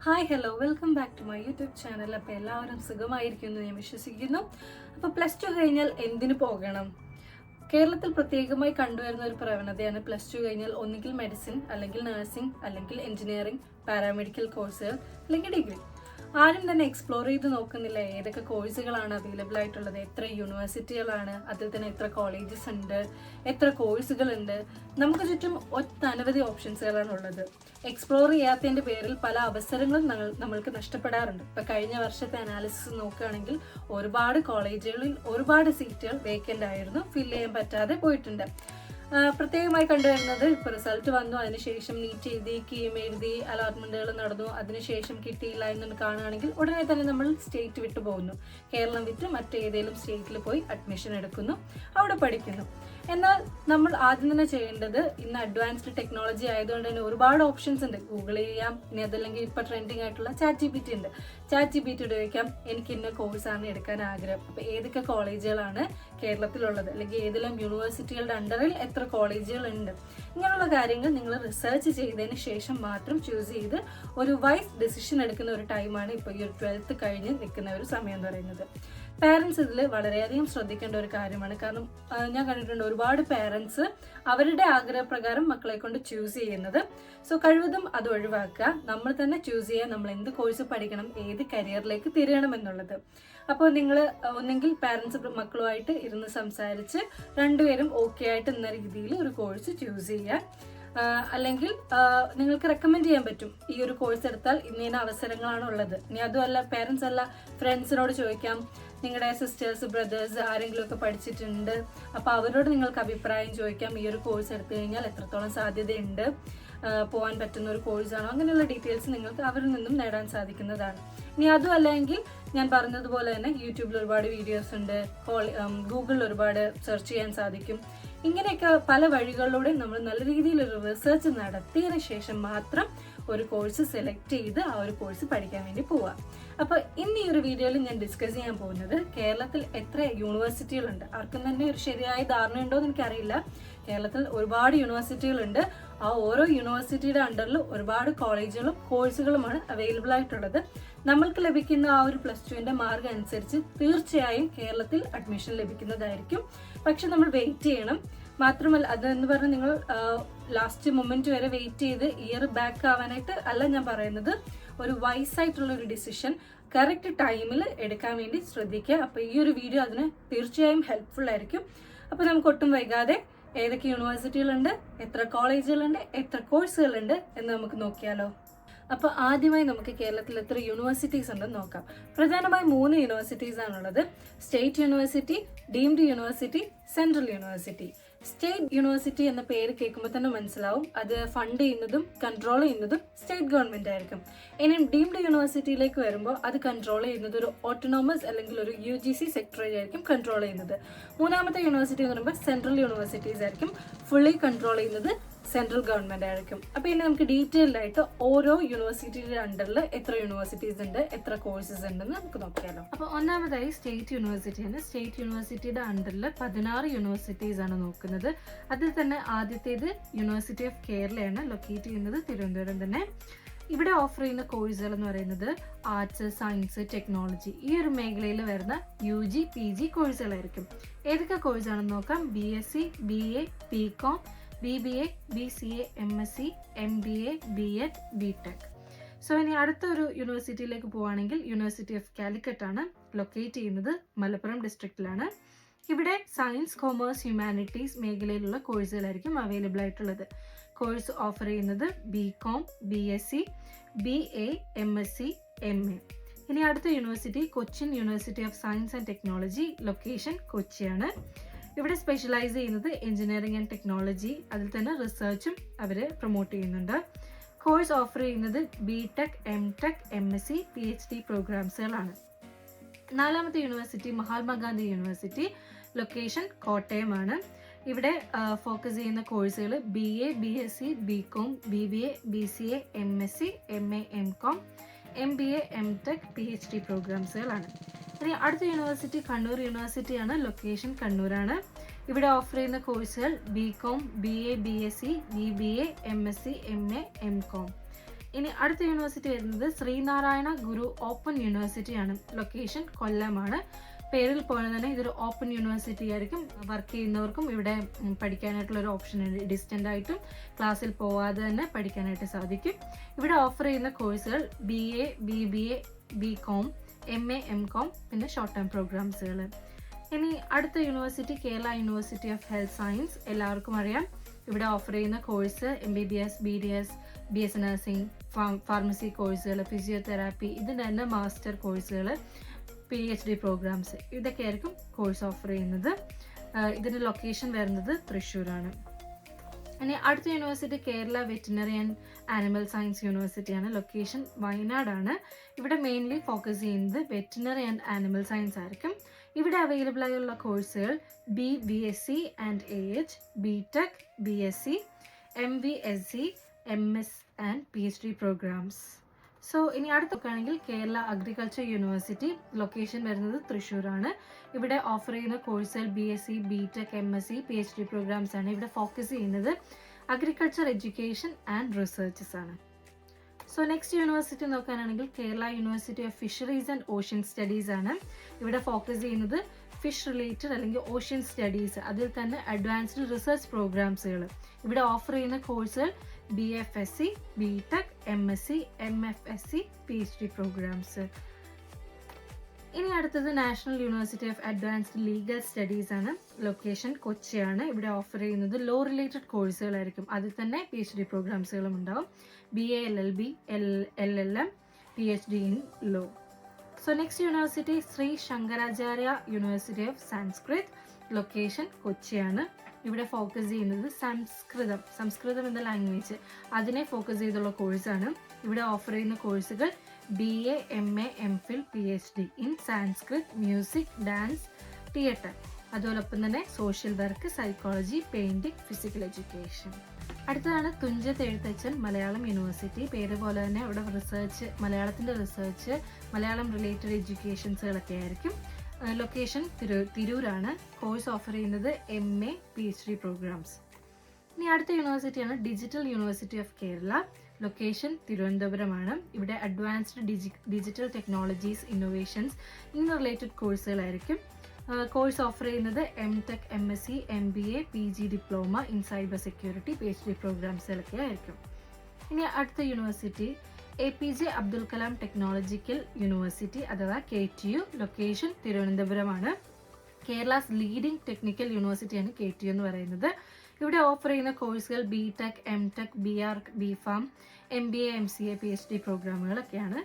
Hi hello welcome back to my YouTube channel. അപ്പോൾ എല്ലാവരും സുഖമായിരിക്കുമെന്ന് ഞാൻ വിശ്വസിക്കുന്നു. അപ്പോൾ പ്ലസ് ടു കഴിഞ്ഞാൽ എന്തിനു പോകണം? കേരളത്തിൽ പ്രത്യേകമായി കണ്ടുവരുന്ന ഒരു പ്രവണതയാണ് പ്ലസ് ടു കഴിഞ്ഞാൽ ഒന്നുകിൽ മെഡിസിൻ, അല്ലെങ്കിൽ നഴ്സിംഗ്, അല്ലെങ്കിൽ എഞ്ചിനീയറിംഗ്, പാരാമെഡിക്കൽ കോഴ്സുകൾ, അല്ലെങ്കിൽ ഡിഗ്രി. ആരും തന്നെ എക്സ്പ്ലോർ ചെയ്ത് നോക്കുന്നില്ല ഏതൊക്കെ കോഴ്സുകളാണ് അവൈലബിൾ ആയിട്ടുള്ളത്, എത്ര യൂണിവേഴ്സിറ്റികളാണ്, അതിൽ തന്നെ എത്ര കോളേജസ് ഉണ്ട്, എത്ര കോഴ്സുകളുണ്ട്. നമുക്ക് ചുറ്റും ഒട്ടനവധി ഓപ്ഷൻസുകളാണ് ഉള്ളത്. എക്സ്പ്ലോർ ചെയ്യാത്തതിൻ്റെ പേരിൽ പല അവസരങ്ങളും നമ്മൾക്ക് നഷ്ടപ്പെടാറുണ്ട്. ഇപ്പം കഴിഞ്ഞ വർഷത്തെ അനാലിസിസ് നോക്കുകയാണെങ്കിൽ ഒരുപാട് കോളേജുകളിൽ ഒരുപാട് സീറ്റുകൾ വേക്കൻ്റ് ആയിരുന്നു, ഫില്ല് ചെയ്യാൻ പറ്റാതെ പോയിട്ടുണ്ട്. പ്രത്യേകമായി കണ്ടുവരുന്നത് ഇപ്പോൾ റിസൾട്ട് വന്നു, അതിനുശേഷം നീറ്റ് എഴുതി, കീം എഴുതി, അലോട്ട്മെൻറ്റുകൾ നടന്നു, അതിനുശേഷം കിട്ടിയില്ല എന്ന് കാണുകയാണെങ്കിൽ ഉടനെ തന്നെ നമ്മൾ സ്റ്റേറ്റ് വിട്ടു പോകുന്നു. കേരളം വിട്ട് മറ്റേതെങ്കിലും സ്റ്റേറ്റിൽ പോയി അഡ്മിഷൻ എടുക്കുന്നു, അവിടെ പഠിക്കുന്നു. എന്നാൽ നമ്മൾ ആദ്യം തന്നെ ചെയ്യേണ്ടത്, ഇന്ന് അഡ്വാൻസ്ഡ് ടെക്നോളജി ആയതുകൊണ്ട് തന്നെ ഒരുപാട് ഓപ്ഷൻസ് ഉണ്ട്. ഗൂഗിൾ ചെയ്യാം, ഇനി അതല്ലെങ്കിൽ ഇപ്പോൾ ട്രെൻഡിങ് ആയിട്ടുള്ള ChatGPT ഉണ്ട്. ChatGPT ഉപയോഗിക്കാം. എനിക്ക് ഇന്ന കോഴ്സാണ് എടുക്കാൻ ആഗ്രഹം, അപ്പോൾ ഏതൊക്കെ കോളേജുകളാണ് കേരളത്തിലുള്ളത്, അല്ലെങ്കിൽ ഏതെല്ലാം യൂണിവേഴ്സിറ്റികളുടെ അണ്ടറിൽ എത്ര കോളേജുകളുണ്ട്, ഇങ്ങനെയുള്ള കാര്യങ്ങൾ നിങ്ങൾ റിസർച്ച് ചെയ്തതിന് ശേഷം മാത്രം ചൂസ് ചെയ്ത് ഒരു വൈസ് ഡിസിഷൻ എടുക്കുന്ന ഒരു ടൈമാണ് ഇപ്പോൾ ഈ ഒരു 12th കഴിഞ്ഞ് നിൽക്കുന്ന ഒരു സമയം എന്ന് പറയുന്നത്. പാരൻസ് ഇതിൽ വളരെയധികം ശ്രദ്ധിക്കേണ്ട ഒരു കാര്യമാണ്. കാരണം ഞാൻ കണ്ടിട്ടുണ്ട് ഒരുപാട് പാരൻസ് അവരുടെ ആഗ്രഹപ്രകാരം മക്കളെ കൊണ്ട് ചൂസ് ചെയ്യുന്നത്. സോ കഴിവതും അത് ഒഴിവാക്കുക. നമ്മൾ തന്നെ ചൂസ് ചെയ്യുക, നമ്മൾ എന്ത് കോഴ്സ് പഠിക്കണം, ഏത് കരിയറിലേക്ക് തിരിയണം എന്നുള്ളത്. അപ്പോൾ നിങ്ങൾ ഒന്നെങ്കിൽ പാരൻസ് മക്കളുമായിട്ട് ഇരുന്ന് സംസാരിച്ച് രണ്ടുപേരും ഓക്കെ ആയിട്ട് എന്ന രീതിയിൽ ഒരു കോഴ്സ് ചൂസ് ചെയ്യുക. അല്ലെങ്കിൽ നിങ്ങൾക്ക് റെക്കമെൻഡ് ചെയ്യാൻ പറ്റും, ഈ ഒരു കോഴ്സ് എടുത്താൽ ഇന്ന അവസരങ്ങളാണ് ഉള്ളത്. ഇനി അതുമല്ല, പേരൻസ് അല്ല, ഫ്രണ്ട്സിനോട് ചോദിക്കാം, നിങ്ങളുടെ സിസ്റ്റേഴ്സ്, ബ്രദേഴ്സ് ആരെങ്കിലും ഒക്കെ പഠിച്ചിട്ടുണ്ട്, അപ്പോൾ അവരോട് നിങ്ങൾക്ക് അഭിപ്രായം ചോദിക്കാം. ഈ ഒരു കോഴ്സ് എടുത്തു കഴിഞ്ഞാൽ എത്രത്തോളം സാധ്യതയുണ്ട്, പോകാൻ പറ്റുന്ന ഒരു കോഴ്സാണോ, അങ്ങനെയുള്ള ഡീറ്റെയിൽസ് നിങ്ങൾക്ക് അവരിൽ നിന്നും നേടാൻ സാധിക്കുന്നതാണ്. ഇനി അതും അല്ലെങ്കിൽ ഞാൻ പറഞ്ഞതുപോലെ തന്നെ യൂട്യൂബിൽ ഒരുപാട് വീഡിയോസ് ഉണ്ട്, ഗൂഗിളിൽ ഒരുപാട് സെർച്ച് ചെയ്യാൻ സാധിക്കും. ഇങ്ങനെയൊക്കെ പല വഴികളിലൂടെ നമ്മൾ നല്ല രീതിയിൽ ഒരു റിസർച്ച് നടത്തിയതിന് ശേഷം മാത്രം ഒരു കോഴ്സ് സെലക്ട് ചെയ്ത് ആ ഒരു കോഴ്സ് പഠിക്കാൻ വേണ്ടി പോവുക. അപ്പോൾ ഇന്ന് ഈ ഒരു വീഡിയോയിൽ ഞാൻ ഡിസ്കസ് ചെയ്യാൻ പോകുന്നത് കേരളത്തിൽ എത്ര യൂണിവേഴ്സിറ്റികളുണ്ട്. ആർക്കും തന്നെ ഒരു ശരിയായ ധാരണ ഉണ്ടോ എന്ന് എനിക്കറിയില്ല. കേരളത്തിൽ ഒരുപാട് യൂണിവേഴ്സിറ്റികളുണ്ട്. ആ ഓരോ യൂണിവേഴ്സിറ്റിയുടെ അണ്ടറിൽ ഒരുപാട് കോളേജുകളും കോഴ്സുകളുമാണ് അവൈലബിൾ ആയിട്ടുള്ളത്. നമ്മൾക്ക് ലഭിക്കുന്ന ആ ഒരു പ്ലസ് ടുവിൻ്റെ മാർക്ക് അനുസരിച്ച് തീർച്ചയായും കേരളത്തിൽ അഡ്മിഷൻ ലഭിക്കുന്നതായിരിക്കും. പക്ഷെ നമ്മൾ വെയിറ്റ് ചെയ്യണം. മാത്രമല്ല, അതെന്ന് പറഞ്ഞാൽ നിങ്ങൾ ലാസ്റ്റ് മൊമെന്റ് വരെ വെയിറ്റ് ചെയ്ത് ഇയർ ബാക്ക് ആവാനായിട്ട് അല്ല ഞാൻ പറയുന്നത്. ഒരു വൈസായിട്ടുള്ള ഒരു ഡിസിഷൻ കറക്റ്റ് ടൈമിൽ എടുക്കാൻ വേണ്ടി ശ്രദ്ധിക്കുക. അപ്പോൾ ഈ ഒരു വീഡിയോ അതിന് തീർച്ചയായും ഹെൽപ്ഫുൾ ആയിരിക്കും. അപ്പോൾ നമുക്ക് ഒട്ടും വൈകാതെ ഏതൊക്കെ യൂണിവേഴ്സിറ്റികളുണ്ട്, എത്ര കോളേജുകളുണ്ട്, എത്ര കോഴ്സുകളുണ്ട് എന്ന് നമുക്ക് നോക്കിയാലോ. അപ്പോൾ ആദ്യമായി നമുക്ക് കേരളത്തിൽ എത്ര യൂണിവേഴ്സിറ്റീസ് ഉണ്ടെന്ന് നോക്കാം. പ്രധാനമായും 3 യൂണിവേഴ്സിറ്റീസ് ആണുള്ളത്. State university, deemed university, central university. State university എന്ന പേര് കേൾക്കുമ്പോൾ തന്നെ മനസ്സിലാവും, അത് ഫണ്ട് ചെയ്യുന്നതും കൺട്രോൾ ചെയ്യുന്നതും സ്റ്റേറ്റ് ഗവൺമെൻറ് ആയിരിക്കും. ഇനി ഡീംഡ് യൂണിവേഴ്സിറ്റിയിലേക്ക് വരുമ്പോൾ അത് കൺട്രോൾ ചെയ്യുന്നത് ഒരു ഓട്ടോണോമസ് അല്ലെങ്കിൽ ഒരു UGC സെക്ടറേജ് ആയിരിക്കും കൺട്രോൾ ചെയ്യുന്നത്. മൂന്നാമത്തെ യൂണിവേഴ്സിറ്റി എന്ന് പറയുമ്പോൾ സെൻട്രൽ യൂണിവേഴ്സിറ്റീസ് ആയിരിക്കും. ഫുള്ളി കൺട്രോൾ ചെയ്യുന്നത് സെൻട്രൽ ഗവൺമെൻറ് ആയിരിക്കും. അപ്പോൾ ഇനി നമുക്ക് ഡീറ്റെയിൽഡ് ആയിട്ട് ഓരോ യൂണിവേഴ്സിറ്റിയുടെ അണ്ടറിൽ എത്ര യൂണിവേഴ്സിറ്റീസ് ഉണ്ട്, എത്ര കോഴ്സസ് ഉണ്ടെന്ന് നമുക്ക് നോക്കിയാലോ. അപ്പോൾ ഒന്നാമതായി സ്റ്റേറ്റ് യൂണിവേഴ്സിറ്റിയാണ്. സ്റ്റേറ്റ് യൂണിവേഴ്സിറ്റിയുടെ അണ്ടറിൽ 16 യൂണിവേഴ്സിറ്റീസ് ആണ് നോക്കുന്നത്. അതിൽ തന്നെ ആദ്യത്തേത് യൂണിവേഴ്സിറ്റി ഓഫ് കേരളയാണ്, ലൊക്കേറ്റ് ചെയ്യുന്നത് തിരുവനന്തപുരം തന്നെ. ഇവിടെ ഓഫർ ചെയ്യുന്ന കോഴ്സുകൾ എന്ന് പറയുന്നത് ആർട്സ്, സയൻസ്, ടെക്നോളജി, ഈ ഒരു മേഖലയിൽ വരുന്ന UG, PG കോഴ്സുകളായിരിക്കും. ഏതൊക്കെ കോഴ്സാണെന്ന് നോക്കാം. BSc, BA, BCom, BBA, BCA, MSc, MBA, B.Ed, B.Tech. So ഇനി അടുത്തൊരു യൂണിവേഴ്സിറ്റിയിലേക്ക് പോവുകയാണെങ്കിൽ യൂണിവേഴ്സിറ്റി ഓഫ് കാലിക്കറ്റ് ആണ്, ലൊക്കേറ്റ് ചെയ്യുന്നത് മലപ്പുറം ഡിസ്ട്രിക്റ്റിലാണ്. ഇവിടെ സയൻസ്, കൊമേഴ്സ്, ഹ്യൂമാനിറ്റീസ് മേഖലയിലുള്ള കോഴ്സുകളായിരിക്കും അവൈലബിൾ ആയിട്ടുള്ളത്. കോഴ്സ് ഓഫർ ചെയ്യുന്നത് BCom, BSc, BA, MSc, MA. ഇനി അടുത്ത university Cochin university of science and technology, location കൊച്ചിയാണ്. ഇവിടെ സ്പെഷ്യലൈസ് ചെയ്യുന്നത് എഞ്ചിനീയറിംഗ് ആൻഡ് ടെക്നോളജി, അതിൽ തന്നെ റിസർച്ചും അവർ പ്രൊമോട്ട് ചെയ്യുന്നുണ്ട്. കോഴ്സ് ഓഫർ ചെയ്യുന്നത് B.Tech, M.Tech, MSc, PhD പ്രോഗ്രാംസുകളാണ്. നാലാമത്തെ യൂണിവേഴ്സിറ്റി മഹാത്മാഗാന്ധി യൂണിവേഴ്സിറ്റി, ലൊക്കേഷൻ കോട്ടയമാണ്. ഇവിടെ ഫോക്കസ് ചെയ്യുന്ന കോഴ്സുകൾ BA, BSc, BCom, BBA, BCA, MSc, MA, MCom, MBA, M.Tech, PhD പ്രോഗ്രാംസുകളാണ്. ഇനി അടുത്ത യൂണിവേഴ്സിറ്റി കണ്ണൂർ യൂണിവേഴ്സിറ്റിയാണ്, ലൊക്കേഷൻ കണ്ണൂരാണ്. ഇവിടെ ഓഫർ ചെയ്യുന്ന കോഴ്സുകൾ BCom, BA, BSc, BBA, MSc, MA, MCom. ഇനി അടുത്ത യൂണിവേഴ്സിറ്റി വരുന്നത് ശ്രീനാരായണ ഗുരു ഓപ്പൺ യൂണിവേഴ്സിറ്റിയാണ്. ലൊക്കേഷൻ കൊല്ലമാണ്. പേരിൽ പോലെ തന്നെ ഇതൊരു ഓപ്പൺ യൂണിവേഴ്സിറ്റി ആയിരിക്കും. വർക്ക് ചെയ്യുന്നവർക്കും ഇവിടെ പഠിക്കാനായിട്ടുള്ള ഒരു ഓപ്ഷൻ ഉണ്ട്. ഡിസ്റ്റൻ്റ് ആയിട്ടും ക്ലാസ്സിൽ പോവാതെ തന്നെ പഠിക്കാനായിട്ട് സാധിക്കും. ഇവിടെ ഓഫർ ചെയ്യുന്ന കോഴ്സുകൾ BA, BBA, BCom, MA, MCom, പിന്നെ ഷോർട്ട് ടേം പ്രോഗ്രാംസുകൾ. ഇനി അടുത്ത university Kerala university of health science. എല്ലാവർക്കും അറിയാം ഇവിടെ ഓഫർ ചെയ്യുന്ന course MBBS, BDS, BS nursing, pharmacy കോഴ്സുകൾ, ഫിസിയോതെറാപ്പി, ഇതിൻ്റെ തന്നെ മാസ്റ്റർ കോഴ്സുകൾ, PhD പ്രോഗ്രാംസ്, ഇതൊക്കെ ആയിരിക്കും കോഴ്സ് ഓഫർ ചെയ്യുന്നത്. ഇതിൻ്റെ ലൊക്കേഷൻ വരുന്നത് തൃശ്ശൂരാണ്. ഇനി അടുത്ത university Kerala veterinary and animal science യൂണിവേഴ്സിറ്റിയാണ്. ലൊക്കേഷൻ വയനാടാണ്. ഇവിടെ മെയിൻലി ഫോക്കസ് ചെയ്യുന്നത് വെറ്റിനറി ആൻഡ് ആനിമൽ സയൻസ് ആയിരിക്കും. ഇവിടെ അവൈലബിൾ ആയുള്ള കോഴ്സുകൾ BSc ആൻഡ് AH, BTech, BSc, MVSc, MS ആൻഡ് PhD പ്രോഗ്രാംസ്. സോ ഇനി അടുത്ത നോക്കുകയാണെങ്കിൽ കേരള അഗ്രികൾച്ചർ യൂണിവേഴ്സിറ്റി. ലൊക്കേഷൻ വരുന്നത് തൃശ്ശൂരാണ്. ഇവിടെ ഓഫർ ചെയ്യുന്ന കോഴ്സുകൾ BSc, BTech, MSc, PhD programmes ആണ്. ഇവിടെ ഫോക്കസ് ചെയ്യുന്നത് അഗ്രികൾച്ചർ എഡ്യൂക്കേഷൻ ആൻഡ് റിസർച്ചസ് ആണ്. സോ നെക്സ്റ്റ് യൂണിവേഴ്സിറ്റി നോക്കാനാണെങ്കിൽ Kerala university of fisheries and ocean studies ആണ്. ഇവിടെ ഫോക്കസ് ചെയ്യുന്നത് ഫിഷ് റിലേറ്റഡ് അല്ലെങ്കിൽ ഓഷ്യൻ സ്റ്റഡീസ്, അതിൽ തന്നെ അഡ്വാൻസ്ഡ് റിസർച്ച് പ്രോഗ്രാംസുകൾ. ഇവിടെ ഓഫർ ചെയ്യുന്ന കോഴ്സുകൾ BFSc, BTech, MSc, MFSc, PhD programmes. ഇനി അടുത്തത് national university of advanced legal studies ആണ്. ലൊക്കേഷൻ കൊച്ചിയാണ്. ഇവിടെ ഓഫർ ചെയ്യുന്നത് ലോ റിലേറ്റഡ് കോഴ്സുകളായിരിക്കും. അതിൽ തന്നെ PhD പ്രോഗ്രാംസുകളും ഉണ്ടാവും. BA, LLB, LLM, PhD in Law. So next university Shri Shankaracharya university of Sanskrit. Location കൊച്ചിയാണ്. ഇവിടെ ഫോക്കസ് ചെയ്യുന്നത് സംസ്കൃതം എന്ന ലാംഗ്വേജ്, അതിനെ ഫോക്കസ് ചെയ്തുള്ള കോഴ്സാണ്. ഇവിടെ ഓഫർ ചെയ്യുന്ന കോഴ്സുകൾ BA, MA, MPhil, PhD in Sanskrit, music, dance, theatre, അതോടൊപ്പം തന്നെ social work, psychology, painting, physical education. അടുത്തതാണ് തുഞ്ചത്ത് എഴുത്തച്ഛൻ മലയാളം യൂണിവേഴ്സിറ്റി. പേര് പോലെ തന്നെ ഇവിടെ റിസർച്ച്, മലയാളത്തിൻ്റെ റിസർച്ച്, മലയാളം റിലേറ്റഡ് എഡ്യൂക്കേഷൻസുകളൊക്കെ ആയിരിക്കും. ലൊക്കേഷൻ തിരൂരാണ്. കോഴ്സ് ഓഫർ ചെയ്യുന്നത് MA, PhD പ്രോഗ്രാംസ്. ഇനി അടുത്ത യൂണിവേഴ്സിറ്റിയാണ് digital university of Kerala. Location തിരുവനന്തപുരമാണ്. ഇവിടെ advanced digital technologies, innovations, in related കോഴ്സുകളായിരിക്കും. കോഴ്സ് ഓഫർ ചെയ്യുന്നത് MTech, MSc, MBA, PG diploma in cyber security, PhD പ്രോഗ്രാംസുകളൊക്കെ ആയിരിക്കും. ഇനി അടുത്ത university APJ Abdul Kalam technological university അഥവാ KTU. ലൊക്കേഷൻ തിരുവനന്തപുരമാണ്. കേരളാസ് ലീഡിംഗ് ടെക്നിക്കൽ യൂണിവേഴ്സിറ്റിയാണ് KTU എന്ന് പറയുന്നത്. ഇവിടെ ഓഫർ ചെയ്യുന്ന കോഴ്സുകൾ BTech, MTech, BArch, BPharm, MBA, MCA, PhD പ്രോഗ്രാമുകളൊക്കെയാണ്.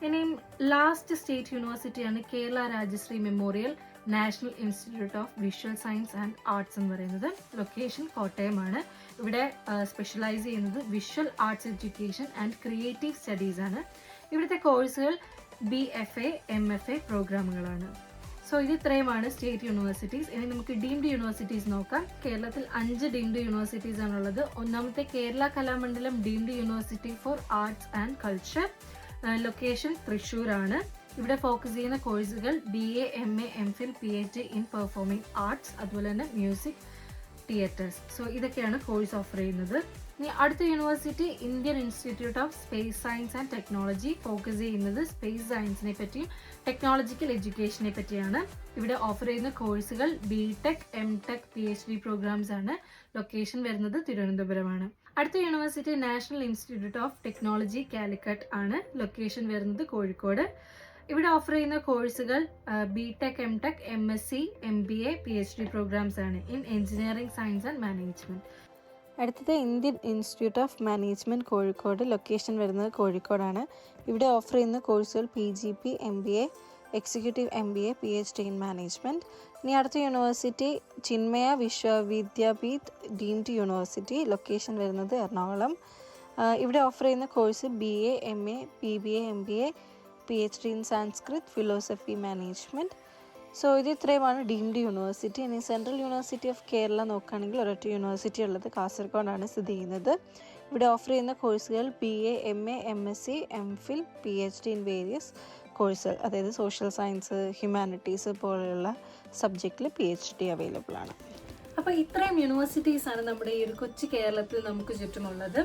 ഇനിയും ലാസ്റ്റ് സ്റ്റേറ്റ് യൂണിവേഴ്സിറ്റിയാണ് Kerala Rajashree memorial national institute of visual science and arts എന്ന് പറയുന്നത്. ലൊക്കേഷൻ കോട്ടയമാണ്. ഇവിടെ സ്പെഷ്യലൈസ് ചെയ്യുന്നത് visual arts education and creative studies ആണ്. ഇവിടുത്തെ കോഴ്സുകൾ BFA, MFA പ്രോഗ്രാമുകളാണ്. സോ ഇത് ഇത്രയുമാണ് സ്റ്റേറ്റ് യൂണിവേഴ്സിറ്റീസ്. ഇനി നമുക്ക് ഡീംഡ് യൂണിവേഴ്സിറ്റീസ് നോക്കാം. കേരളത്തിൽ 5 ഡീംഡ് യൂണിവേഴ്സിറ്റീസ് ആണുള്ളത്. ഒന്നാമത്തെ Kerala Kalamandalam deemed university for arts and culture. Location തൃശ്ശൂരാണ്. ഇവിടെ ഫോക്കസ് ചെയ്യുന്ന കോഴ്സുകൾ BA, MA, MPhil, PhD in performing arts, അതുപോലെ തന്നെ മ്യൂസിക്, തിയേറ്റേഴ്സ്. സോ ഇതൊക്കെയാണ് കോഴ്സ് ഓഫർ ചെയ്യുന്നത്. ഇനി അടുത്ത university Indian institute of space science and technology. Focus ചെയ്യുന്നത് സ്പേസ് സയൻസിനെ പറ്റിയും ടെക്നോളജിക്കൽ എഡ്യൂക്കേഷനെ പറ്റിയാണ്. ഇവിടെ ഓഫർ ചെയ്യുന്ന കോഴ്സുകൾ BTech, MTech, PhD പ്രോഗ്രാംസ് ആണ്. ലൊക്കേഷൻ വരുന്നത് തിരുവനന്തപുരമാണ്. അടുത്ത university national institute of technology Calicut ആണ്. ലൊക്കേഷൻ വരുന്നത് കോഴിക്കോട്. ഇവിടെ ഓഫർ ചെയ്യുന്ന കോഴ്സുകൾ BTech, MTech, MSc, MBA, PhD programmes ആണ് in engineering science and management. അടുത്തത് Indian institute of management Kozhikode. Location വരുന്നത് കോഴിക്കോടാണ്. ഇവിടെ ഓഫർ ചെയ്യുന്ന കോഴ്സുകൾ PGP, MBA, executive MBA, PhD in management. ഇനി അടുത്ത university Chinmaya Vishwavidyapeeth deemed university. Location വരുന്നത് എറണാകുളം. ഇവിടെ ഓഫർ ചെയ്യുന്ന course BA, MA, PBA, MBA, PhD in Sanskrit, philosophy, management. So ഇത് ഇത്രയുമാണ് ഡീംഡ് യൂണിവേഴ്സിറ്റി. ഇനി സെൻട്രൽ യൂണിവേഴ്സിറ്റി ഓഫ് കേരള നോക്കുകയാണെങ്കിൽ ഒരൊറ്റ യൂണിവേഴ്സിറ്റി ഉള്ളത് കാസർഗോഡാണ് സ്ഥിതി ചെയ്യുന്നത്. ഇവിടെ ഓഫർ ചെയ്യുന്ന കോഴ്സുകൾ BA, MA, MSc, MPhil, PhD in various കോഴ്സുകൾ, അതായത് സോഷ്യൽ സയൻസ്, ഹ്യൂമാനിറ്റീസ് പോലെയുള്ള സബ്ജക്റ്റിൽ PhD അവൈലബിൾ ആണ്. അപ്പോൾ ഇത്രയും യൂണിവേഴ്സിറ്റീസ് ആണ് നമ്മുടെ ഈ ഒരു കൊച്ചു കേരളത്തിൽ നമുക്ക് ചുറ്റുമുള്ളത്.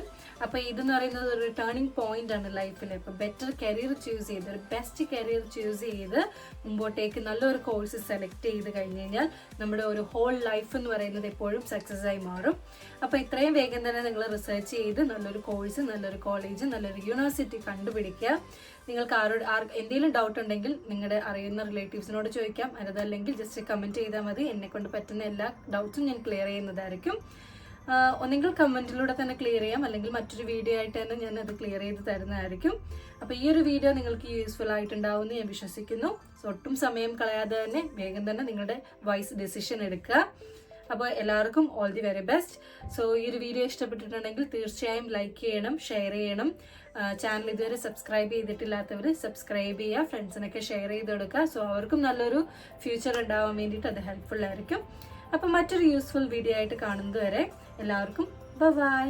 അപ്പോൾ ഇതെന്ന് പറയുന്നത് ഒരു ടേണിംഗ് പോയിന്റ് ആണ് ലൈഫിൽ. ഇപ്പോൾ ബെറ്റർ കരിയർ ചൂസ് ചെയ്ത്, ഒരു ബെസ്റ്റ് കരിയർ ചൂസ് ചെയ്ത് മുമ്പോട്ടേക്ക് നല്ലൊരു കോഴ്സ് സെലക്ട് ചെയ്ത് കഴിഞ്ഞ് കഴിഞ്ഞാൽ നമ്മുടെ ഒരു ഹോൾ ലൈഫ് എന്ന് പറയുന്നത് എപ്പോഴും സക്സസ് ആയി മാറും. അപ്പോൾ ഇത്രയും വേഗം തന്നെ നിങ്ങൾ റിസർച്ച് ചെയ്ത് നല്ലൊരു കോഴ്സ്, നല്ലൊരു കോളേജ്, നല്ലൊരു യൂണിവേഴ്സിറ്റി കണ്ടുപിടിക്കുക. നിങ്ങൾക്ക് എന്തെങ്കിലും ഡൗട്ട് ഉണ്ടെങ്കിൽ നിങ്ങളുടെ അറിയുന്ന റിലേറ്റീവ്സിനോട് ചോദിക്കാം. അതല്ലെങ്കിൽ ജസ്റ്റ് കമൻറ്റ് ചെയ്താൽ മതി. എന്നെക്കൊണ്ട് പറ്റുന്ന എല്ലാ ഡൗട്ട്സും ഞാൻ ക്ലിയർ ചെയ്യുന്നതായിരിക്കും. ഒന്നെങ്കിൽ കമൻറ്റിലൂടെ തന്നെ ക്ലിയർ ചെയ്യാം, അല്ലെങ്കിൽ മറ്റൊരു വീഡിയോ ആയിട്ട് തന്നെ ഞാൻ അത് ക്ലിയർ ചെയ്ത് തരുന്നതായിരിക്കും. അപ്പോൾ ഈ ഒരു വീഡിയോ നിങ്ങൾക്ക് യൂസ്ഫുൾ ആയിട്ടുണ്ടാവുമെന്ന് ഞാൻ വിശ്വസിക്കുന്നു. സോ ഒട്ടും സമയം കളയാതെ തന്നെ വേഗം തന്നെ നിങ്ങളുടെ വൈസ് ഡിസിഷൻ എടുക്കുക. അപ്പോൾ എല്ലാവർക്കും all the very best. So ഈ ഒരു വീഡിയോ ഇഷ്ടപ്പെട്ടിട്ടുണ്ടെങ്കിൽ തീർച്ചയായും ലൈക്ക് ചെയ്യണം, ഷെയർ ചെയ്യണം. ചാനൽ ഇതുവരെ സബ്സ്ക്രൈബ് ചെയ്തിട്ടില്ലാത്തവർ സബ്സ്ക്രൈബ് ചെയ്യുക, ഫ്രണ്ട്സിനൊക്കെ ഷെയർ ചെയ്ത് കൊടുക്കുക. സോ അവർക്കും നല്ലൊരു ഫ്യൂച്ചർ ഉണ്ടാവാൻ വേണ്ടിയിട്ട് അത് ഹെൽപ്ഫുൾ ആയിരിക്കും. അപ്പം മറ്റൊരു യൂസ്ഫുൾ വീഡിയോ ആയിട്ട് കാണുന്നത് വരെ എല്ലാവർക്കും ബൈ.